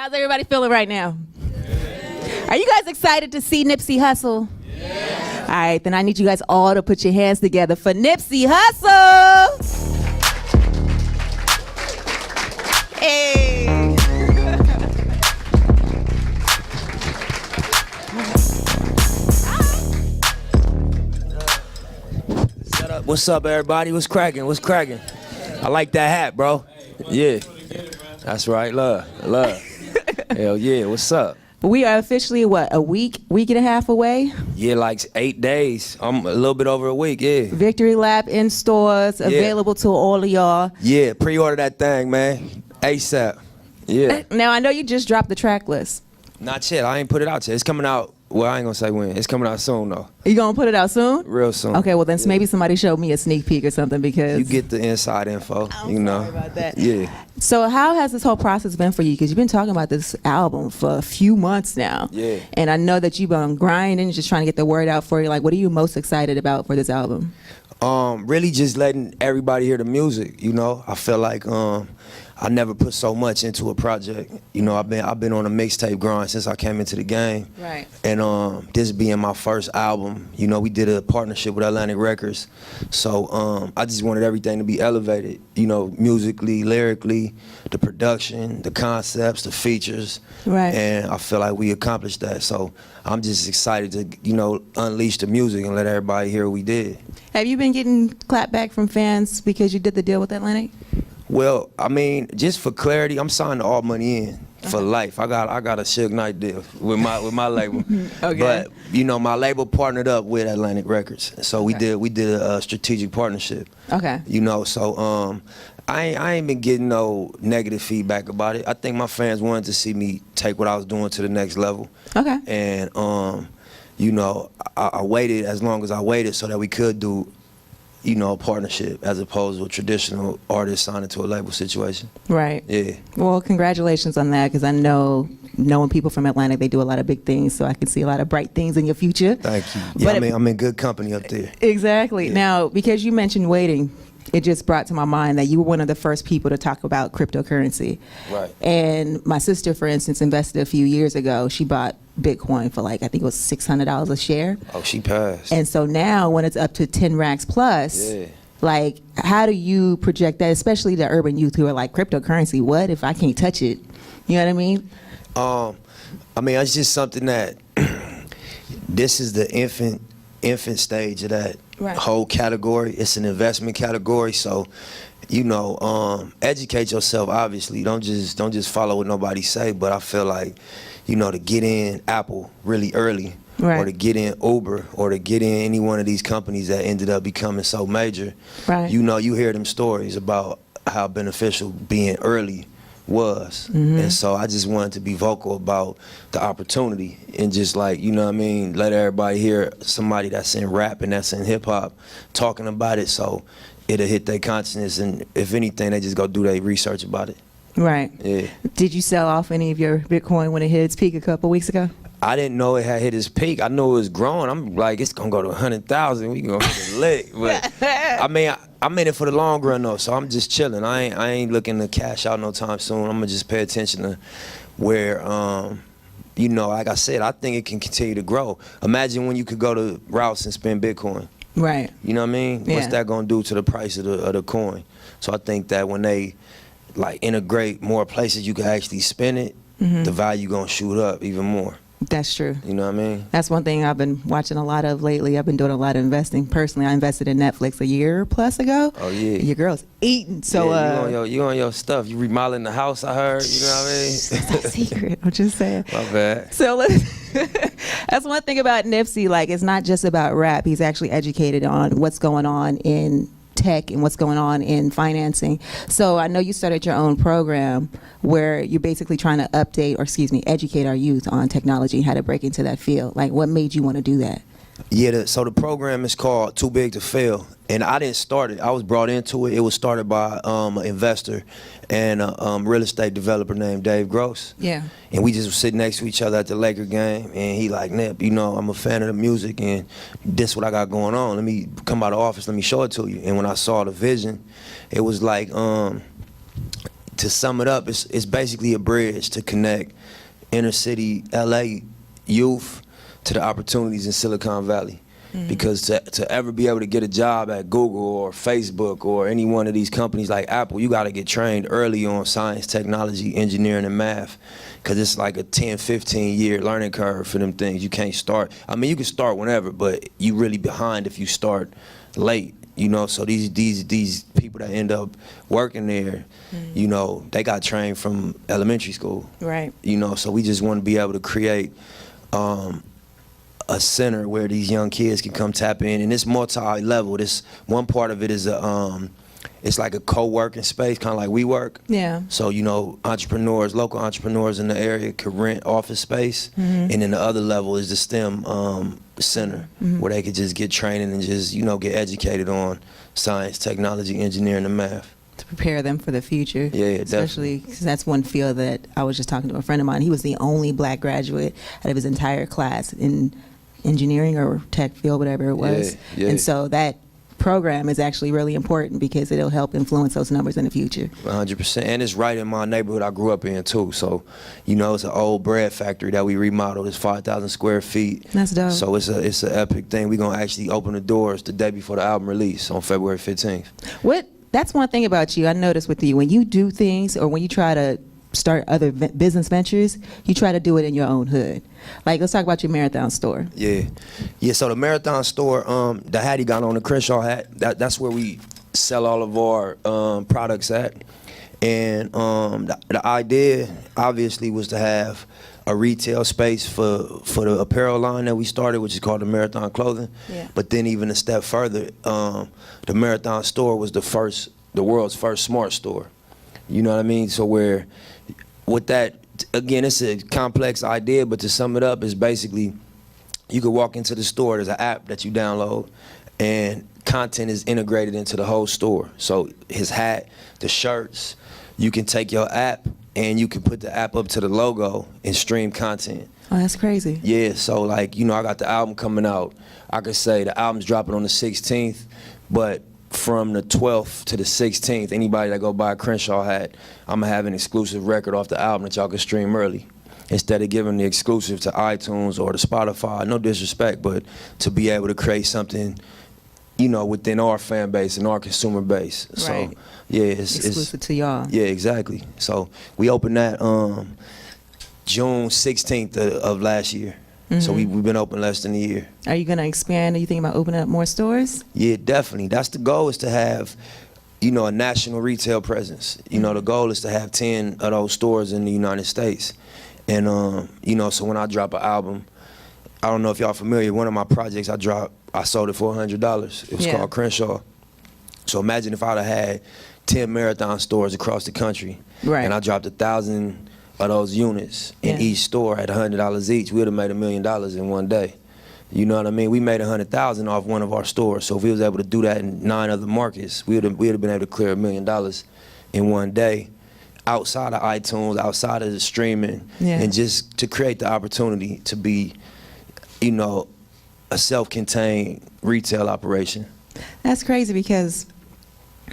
How's everybody feeling right now? Are you guys excited to see Nipsey Hussle? All right, then I need you guys all to put your hands together for Nipsey Hussle. Hey. What's up, everybody? What's cracking? What's cracking? I like that hat, bro. Yeah, that's right. Love. Hell yeah. What's up? We are officially, what, a week and a half away? Yeah, like 8 days. I'm a little bit over a week, yeah. Victory Lap in stores, available to all of y'all. Yeah, pre-order that thing, man. ASAP. Yeah. Now, I know you just dropped the track list. Not yet. I ain't put it out yet. It's coming out. Well, I ain't gonna say when. It's coming out soon, though. You gonna put it out soon? Real soon. Okay, well then maybe somebody showed me a sneak peek or something because... You get the inside info, you know. Sorry about that. Yeah. So how has this whole process been for you? Because you've been talking about this album for a few months now. Yeah. And I know that you've been grinding, just trying to get the word out for you. Like, what are you most excited about for this album? Really just letting everybody hear the music, you know. I feel like I never put so much into a project. You know, I've been on a mixtape grind since I came into the game. Right. And this being my first album, you know, we did a partnership with Atlantic Records. So I just wanted everything to be elevated, you know, musically, lyrically, the production, the concepts, the features. Right. And I feel like we accomplished that. So I'm just excited to, you know, unleash the music and let everybody hear what we did. Have you been getting clapback from fans because you did the deal with Atlantic? Well, I mean, just for clarity, I'm signed to All Money In for life. I got a Suge Knight deal with my label. Okay. But you know, my label partnered up with Atlantic Records, so we did a strategic partnership. Okay. You know, so I ain't been getting no negative feedback about it. I think my fans wanted to see me take what I was doing to the next level. Okay. And you know, I waited as long as I waited so that we could do, you know, a partnership as opposed to a traditional artist signing to a label situation. Right. Yeah. Well, congratulations on that, because I know, knowing people from Atlantic, they do a lot of big things, so I can see a lot of bright things in your future. Thank you. Yeah, but I'm in good company up there. Exactly. Yeah. Now, because you mentioned waiting, it just brought to my mind that you were one of the first people to talk about cryptocurrency. Right. And my sister, for instance, invested a few years ago. She bought Bitcoin for like, I think it was $600 a share. Oh, she passed. And so now when it's up to 10 racks plus, like, how do you project that, especially the urban youth who are like, cryptocurrency, what if I can't touch it? You know what I mean? I mean, it's just something that this is the infant stage of that whole category. It's an investment category, so you know, educate yourself. Obviously, don't just follow what nobody say. But I feel like, you know, to get in Apple really early, or to get in Uber, or to get in any one of these companies that ended up becoming so major, you know, you hear them stories about how beneficial being early was. And so I just wanted to be vocal about the opportunity and just, like, you know what I mean, let everybody hear somebody that's in rap and that's in hip hop talking about it, so it'll hit their consciousness, and if anything, they just go do their research about it. Right. Yeah. Did you sell off any of your Bitcoin when it hit its peak a couple weeks ago? I didn't know it had hit its peak. I knew it was growing. I'm like, it's gonna go to 100,000. We gonna hit it lit. But I mean, I'm in it for the long run though, so I'm just chilling. I ain't looking to cash out no time soon. I'm gonna just pay attention to where, you know, like I said, I think it can continue to grow. Imagine when you could go to Rouse and spend Bitcoin. Right. You know what I mean? Yeah. What's that gonna do to the price of the coin? So I think that when they like integrate more places you can actually spend it, the value gonna shoot up even more. That's true. You know what I mean? That's one thing I've been watching a lot of lately. I've been doing a lot of investing. Personally, I invested in Netflix a year plus ago. Oh yeah. Your girl's eating. So you on your stuff. You remodeling the house, I heard. You know what I mean? It's not secret. I'm just saying. My bad. So that's one thing about Nipsey. Like, it's not just about rap. He's actually educated on what's going on in tech and what's going on in financing. So I know you started your own program where you're basically trying to update, or excuse me, educate our youth on technology and how to break into that field. Like, what made you want to do that? Yeah, so the program is called Too Big to Fail, and I didn't start it. I was brought into it. It was started by an investor and a real estate developer named Dave Gross. Yeah. And we just were sitting next to each other at the Laker game, and he like, Nip, you know, I'm a fan of the music, and this what I got going on. Let me come out of the office, let me show it to you. And when I saw the vision, it was like, to sum it up, it's basically a bridge to connect inner city LA youth to the opportunities in Silicon Valley. Because to ever be able to get a job at Google or Facebook or any one of these companies like Apple, you got to get trained early on science, technology, engineering, and math. Because it's like a 10, 15-year learning curve for them things. You can't start. I mean, you can start whenever, but you really behind if you start late. You know, so these people that end up working there, you know, they got trained from elementary school. Right. You know, so we just want to be able to create a center where these young kids can come tap in, and it's multi-level. This one part of it is it's like a co-working space, kind of like WeWork. Yeah. So, you know, entrepreneurs, local entrepreneurs in the area could rent office space, and then the other level is the STEM center, where they could just get training and just, you know, get educated on science, technology, engineering, and math. To prepare them for the future. Yeah, especially because that's one field that I was just talking to a friend of mine. He was the only black graduate out of his entire class in engineering or tech field, whatever it was. Yeah. And so that program is actually really important because it'll help influence those numbers in the future. 100%, and it's right in my neighborhood I grew up in too. So, you know, it's an old bread factory that we remodeled. It's 5,000 square feet. That's dope. So it's an epic thing. We're gonna actually open the doors the day before the album release on February 15th. That's one thing about you I noticed with you. When you do things or when you try to start other business ventures, you try to do it in your own hood. Like, let's talk about your Marathon store. Yeah. So the Marathon store, the hat he got on, the Crenshaw hat, that's where we sell all of our products at. And the idea, obviously, was to have a retail space for the apparel line that we started, which is called the Marathon Clothing. Yeah. But then even a step further, the Marathon store was the world's first smart store. You know what I mean? So with that, again, it's a complex idea, but to sum it up, is basically you could walk into the store, there's an app that you download, and content is integrated into the whole store. So his hat, the shirts, you can take your app and you can put the app up to the logo and stream content. Oh, that's crazy. Yeah, so like, you know, I got the album coming out. I could say the album's dropping on the 16th, but from the 12th to the 16th, anybody that go buy a Crenshaw hat, I'm gonna have an exclusive record off the album that y'all can stream early. Instead of giving the exclusive to iTunes or to Spotify, no disrespect, but to be able to create something, you know, within our fan base and our consumer base. Right. So yeah, it's exclusive to y'all. Yeah, exactly. So we opened that June 16th of last year. So we've been open less than a year. Are you going to expand? Are you thinking about opening up more stores? Yeah, definitely. That's the goal, is to have, you know, a national retail presence. You know, the goal is to have 10 of those stores in the United States. And, you know, so when I drop an album, I don't know if y'all familiar, one of my projects I sold it for $100. It was called Crenshaw. So imagine if I'd have had 10 Marathon stores across the country, right, and I dropped 1,000 of those units in each store at $100 each. We would have made $1 million in one day. You know what I mean? We made 100,000 off one of our stores. So if we was able to do that in 9 other markets, we'd have been able to clear $1 million in one day, outside of iTunes, outside of the streaming, and just to create the opportunity to be, you know, a self-contained retail operation. That's crazy, because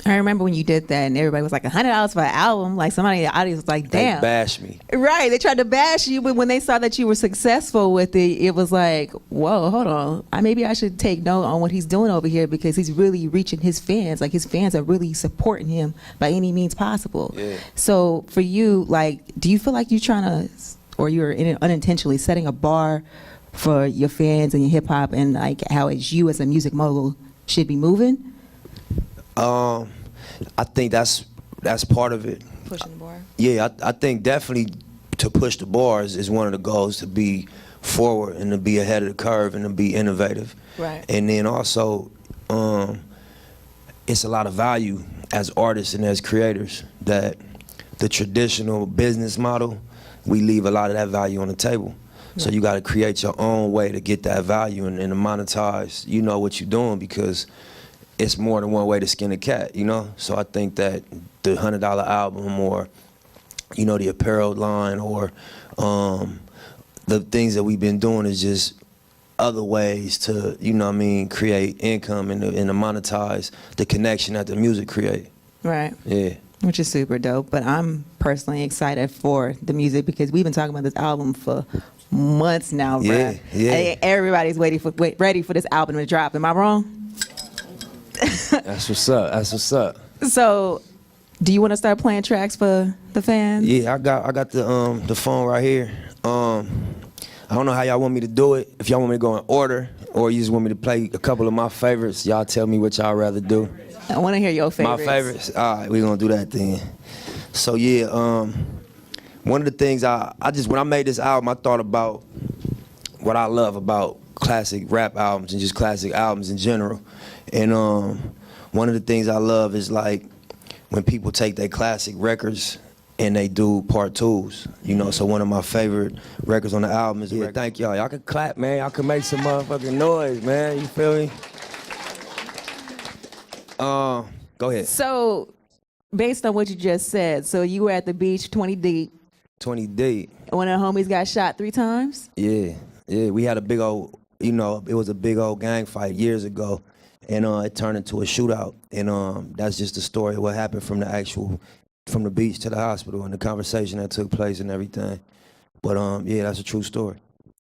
I remember when you did that and everybody was like, $100 for an album. Like, somebody in the audience was like, damn. They bashed me. Right. They tried to bash you, but when they saw that you were successful with it, it was like, whoa, hold on. Maybe I should take note on what he's doing over here, because he's really reaching his fans. Like, his fans are really supporting him by any means possible. Yeah. So for you, like, do you feel like you're trying to, or you're unintentionally setting a bar for your fans and your hip hop, and like how you as a music mogul should be moving? I think that's part of it. Pushing the bar? Yeah, I think definitely to push the bars is one of the goals, to be forward and to be ahead of the curve and to be innovative. Right. And then also, it's a lot of value as artists and as creators that the traditional business model, we leave a lot of that value on the table. So you got to create your own way to get that value and to monetize, you know, what you're doing, because it's more than one way to skin a cat, you know? So I think that the $100 album, or, you know, the apparel line, or the things that we've been doing is just other ways to, you know what I mean, create income and to monetize the connection that the music create. Right. Yeah. Which is super dope. But I'm personally excited for the music because we've been talking about this album for months now, bruh. Yeah, yeah. And everybody's ready for this album to drop. Am I wrong? That's what's up. That's what's up. So, do you want to start playing tracks for the fans? Yeah, I got the phone right here. I don't know how y'all want me to do it. If y'all want me to go in order, or you just want me to play a couple of my favorites, y'all tell me what y'all rather do. I want to hear your favorites. My favorites? All right, we're going to do that then. So, yeah, one of the things when I made this album, I thought about what I love about classic rap albums and just classic albums in general. And one of the things I love is like when people take their classic records and they do part twos, you know. So one of my favorite records on the album is thank y'all. Y'all can clap, man. Y'all can make some motherfucking noise, man. You feel me? Go ahead. So, based on what you just said, so you were at the beach 20 deep. 20 deep. One of the homies got shot 3 times? Yeah. We had a big old, it was a big old gang fight years ago. And it turned into a shootout. And that's just the story of what happened from the beach to the hospital and the conversation that took place and everything. But yeah, that's a true story.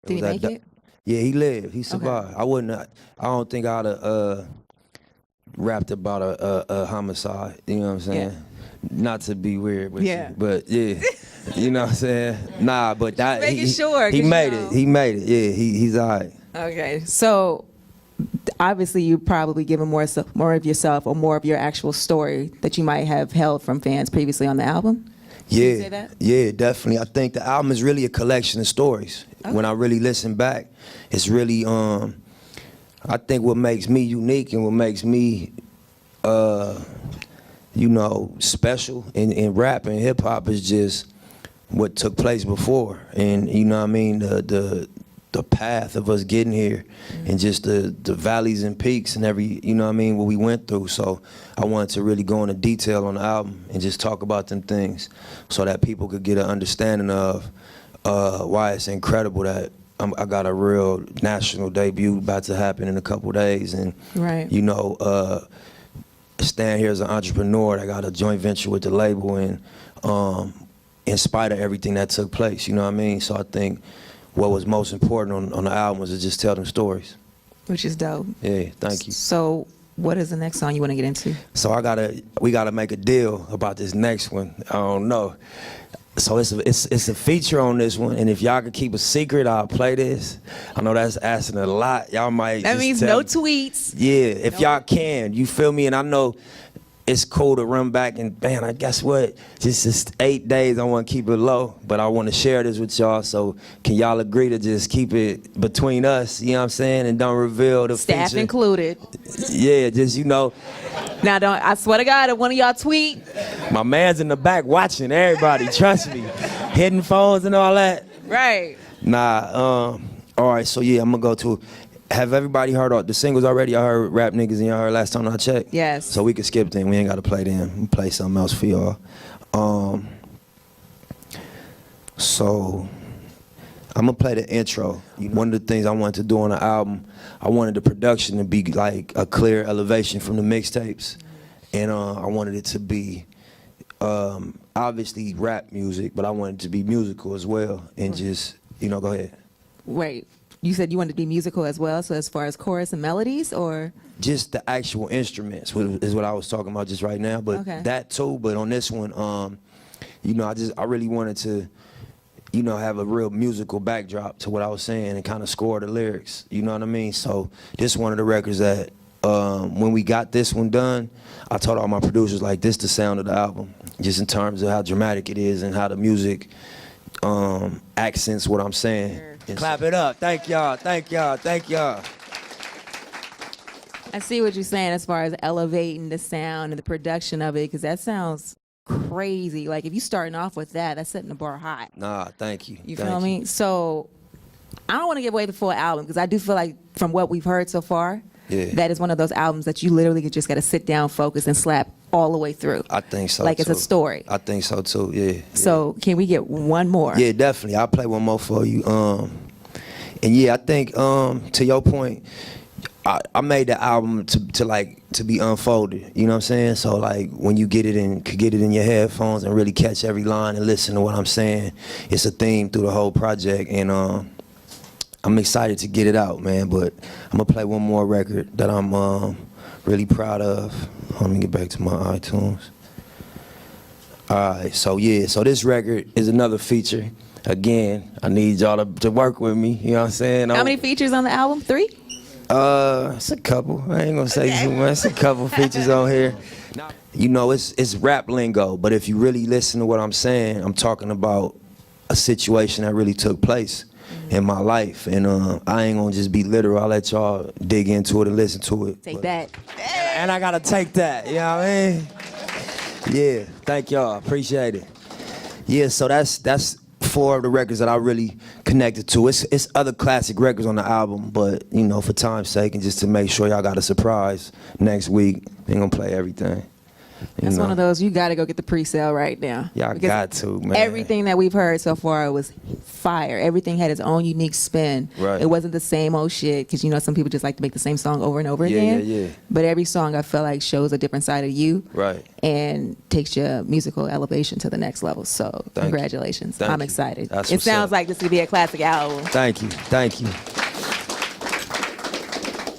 Did he make it? Yeah, he lived. He survived. Okay. I don't think I'd have rapped about a homicide. You know what I'm saying? Yeah. Not to be weird with Yeah. you, but yeah. You know what I'm saying? Nah, but that Making sure, he 'cause made it. He made it. Yeah, he's all right. Okay, so obviously you probably given more of yourself or more of your actual story that you might have held from fans previously on the album? Can you say that? Yeah, definitely. I think the album is really a collection of stories. Okay. When I really listen back, it's really I think what makes me unique and what makes me special in rap and hip hop is just what took place before, and you know what I mean, the path of us getting here, and just the valleys and peaks and what we went through. So I wanted to really go into detail on the album and just talk about them things so that people could get an understanding of why it's incredible that I got a real national debut about to happen in a couple days, and right. Stand here as an entrepreneur. I got a joint venture with the label, and in spite of everything that took place, you know what I mean? So I think what was most important on the album was to just tell them stories. Which is dope. Yeah, thank you. So what is the next song you want to get into? So we gotta make a deal about this next one. I don't know. So it's a feature on this one, and if y'all could keep a secret, I'll play this. I know that's asking a lot. Y'all might. That means no tweets. Yeah, if y'all can, you feel me? And I know it's cool to run back and, man, I guess what? Just 8 days, I want to keep it low, but I want to share this with y'all. So can y'all agree to just keep it between us? You know what I'm saying? And don't reveal the Staff feature. included. Yeah, just Now, I swear to God, if one of y'all tweet. My man's in the back watching everybody, trust me. Hidden phones and all that. Right. Nah, all right, so yeah, I'm going to go to, have everybody heard the singles already? I heard Rap Niggas and y'all heard Last Time I Checked? Yes. So we can skip them. We ain't got to play them. We play something else for y'all. So I'm going to play the intro. One of the things I wanted to do on the album, I wanted the production to be like a clear elevation from the mixtapes. And I wanted it to be obviously rap music, but I wanted it to be musical as well. And just, go ahead. Wait, you said you wanted to be musical as well, so as far as chorus and melodies, or? Just the actual instruments is what I was talking about just right now, but that too. But on this one, I really wanted to, have a real musical backdrop to what I was saying and kind of score the lyrics. You know what I mean? So this is one of the records that when we got this one done, I told all my producers, like, this the sound of the album, just in terms of how dramatic it is and how the music accents what I'm saying. Sure. Clap it up. Thank y'all. Thank y'all. Thank y'all. I see what you're saying as far as elevating the sound and the production of it, because that sounds crazy. Like, if you starting off with that, that's setting the bar high. Nah, thank you. You feel me? So I don't want to give away the full album, because I do feel like from what we've heard so far, that is one of those albums that you literally just got to sit down, focus, and slap all the way through. I think so, like too. It's a story. I think so, too, yeah. So can we get one more? Yeah, definitely. I'll play one more for you. And yeah, I think, to your point, I made the album to be unfolded. You know what I'm saying? So like when you get it in your headphones and really catch every line and listen to what I'm saying, it's a theme through the whole project. And I'm excited to get it out, man. But I'm gonna play one more record that I'm really proud of. Let me get back to my iTunes. All right, so yeah, so this record is another feature. Again, I need y'all to work with me. You know what I'm saying? How many features on the album? 3? It's a couple. I ain't gonna say too much. It's a couple features on here. You know, it's rap lingo, but if you really listen to what I'm saying, I'm talking about a situation that really took place in my life, and I ain't gonna just be literal. I'll let y'all dig into it and listen to it. Take that. And I gotta take that. You know what I mean? Yeah. Thank y'all. Appreciate it. Yeah. So that's 4 of the records that I really connected to. It's other classic records on the album, but you know, for time's sake and just to make sure y'all got a surprise next week, ain't gonna play everything. That's one of those you got to go get the pre-sale right now. Y'all got to, man. Everything that we've heard so far was fire. Everything had its own unique spin. Right. It wasn't the same old shit, because you know some people just like to make the same song over and over again. Yeah. But every song I feel like shows a different side of you. Right. And takes your musical elevation to the next level. So congratulations. I'm excited. It sounds like this could be a classic album. Thank you.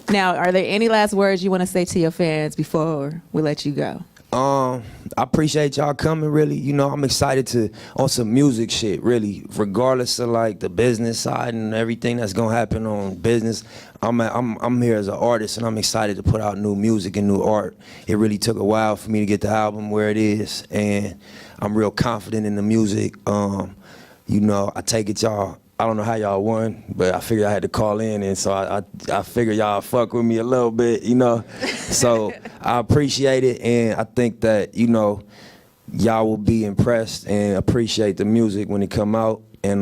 Now, are there any last words you want to say to your fans before we let you go? I appreciate y'all coming, really. You know, I'm excited on some music shit, really. Regardless of like the business side and everything that's gonna happen on business, I'm here as an artist, and I'm excited to put out new music and new art. It really took a while for me to get the album where it is, and I'm real confident in the music. You know, I take it y'all, I don't know how y'all won, but I figured I had to call in, and so I figured y'all fuck with me a little bit, you know. So I appreciate it, and I think that, you know, y'all will be impressed and appreciate the music when it come out. And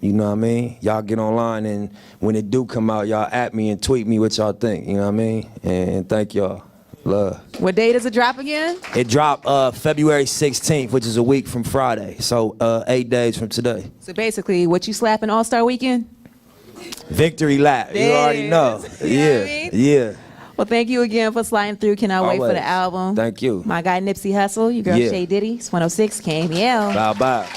you know what I mean? Y'all get online, and when it do come out, y'all at me and tweet me what y'all think, you know what I mean? And thank y'all. Love. What day does it drop again? It dropped February 16th, which is a week from Friday. So 8 days from today. So basically, what you slapping All-Star Weekend? Victory lap. You already know. Yeah. Well, thank you again for sliding through. Cannot wait for the album. Thank you. My guy Nipsey Hussle, your girl Shay Diddy, it's 106 KML. Bye.